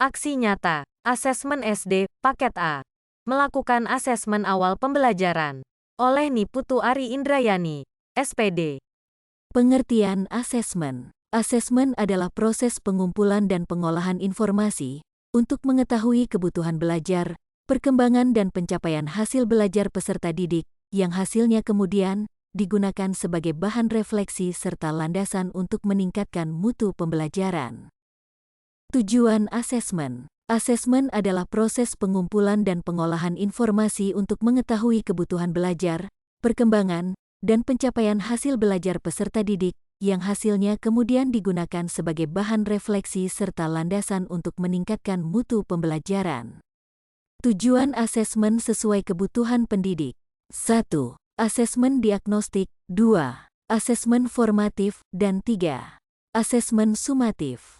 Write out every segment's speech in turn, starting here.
Aksi nyata, asesmen SD, paket A. Melakukan asesmen awal pembelajaran. Oleh Niputu Ari Indrayani, SPD. Pengertian asesmen. Asesmen adalah proses pengumpulan dan pengolahan informasi untuk mengetahui kebutuhan belajar, perkembangan dan pencapaian hasil belajar peserta didik, yang hasilnya kemudian digunakan sebagai bahan refleksi serta landasan untuk meningkatkan mutu pembelajaran. Tujuan asesmen. Asesmen adalah proses pengumpulan dan pengolahan informasi untuk mengetahui kebutuhan belajar, perkembangan, dan pencapaian hasil belajar peserta didik, yang hasilnya kemudian digunakan sebagai bahan refleksi serta landasan untuk meningkatkan mutu pembelajaran. Tujuan asesmen sesuai kebutuhan pendidik. 1. Asesmen diagnostik. 2. Asesmen formatif. Dan 3. Asesmen sumatif.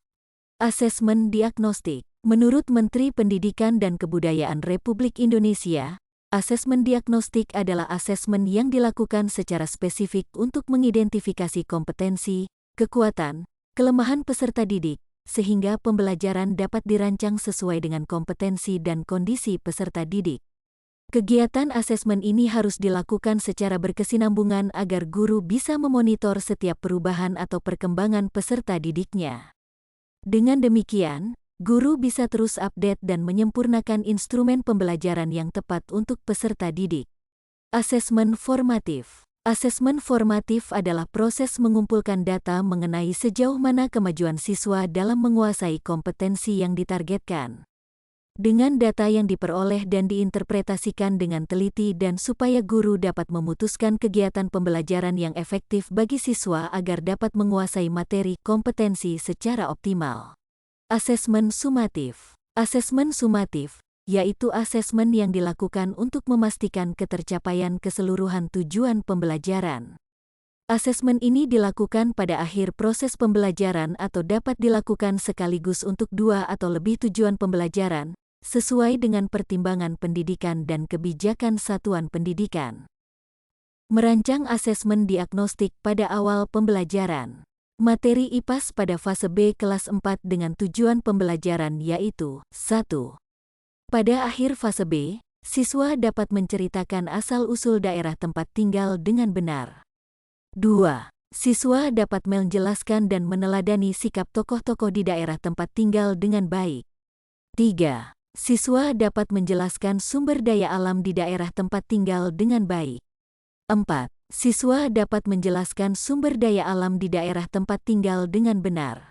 Asesmen diagnostik. Menurut Menteri Pendidikan dan Kebudayaan Republik Indonesia, asesmen diagnostik adalah asesmen yang dilakukan secara spesifik untuk mengidentifikasi kompetensi, kekuatan, kelemahan peserta didik, sehingga pembelajaran dapat dirancang sesuai dengan kompetensi dan kondisi peserta didik. Kegiatan asesmen ini harus dilakukan secara berkesinambungan agar guru bisa memonitor setiap perubahan atau perkembangan peserta didiknya. Dengan demikian, guru bisa terus update dan menyempurnakan instrumen pembelajaran yang tepat untuk peserta didik. Asesmen formatif. Asesmen formatif adalah proses mengumpulkan data mengenai sejauh mana kemajuan siswa dalam menguasai kompetensi yang ditargetkan. Dengan data yang diperoleh dan diinterpretasikan dengan teliti dan supaya guru dapat memutuskan kegiatan pembelajaran yang efektif bagi siswa agar dapat menguasai materi kompetensi secara optimal. Asesmen sumatif. Asesmen sumatif, yaitu asesmen yang dilakukan untuk memastikan ketercapaian keseluruhan tujuan pembelajaran. Asesmen ini dilakukan pada akhir proses pembelajaran atau dapat dilakukan sekaligus untuk 2 atau lebih tujuan pembelajaran, sesuai dengan pertimbangan pendidikan dan kebijakan satuan pendidikan. Merancang asesmen diagnostik pada awal pembelajaran. Materi IPAS pada fase B kelas 4 dengan tujuan pembelajaran yaitu 1. Pada akhir fase B, siswa dapat menceritakan asal-usul daerah tempat tinggal dengan benar. 2. Siswa dapat menjelaskan dan meneladani sikap tokoh-tokoh di daerah tempat tinggal dengan baik. 3. Siswa dapat menjelaskan sumber daya alam di daerah tempat tinggal dengan baik. 4. Siswa dapat menjelaskan sumber daya alam di daerah tempat tinggal dengan benar.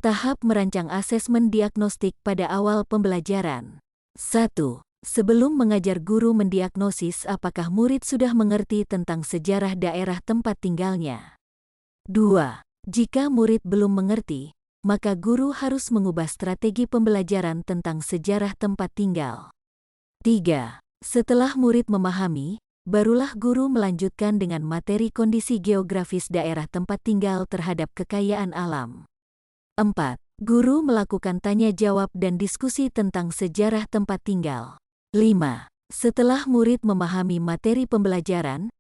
Tahap merancang asesmen diagnostik pada awal pembelajaran. 1. Sebelum mengajar, guru mendiagnosis apakah murid sudah mengerti tentang sejarah daerah tempat tinggalnya. 2. Jika murid belum mengerti, maka guru harus mengubah strategi pembelajaran tentang sejarah tempat tinggal. 3. Setelah murid memahami, barulah guru melanjutkan dengan materi kondisi geografis daerah tempat tinggal terhadap kekayaan alam. 4. Guru melakukan tanya jawab dan diskusi tentang sejarah tempat tinggal. 5. Setelah murid memahami materi pembelajaran,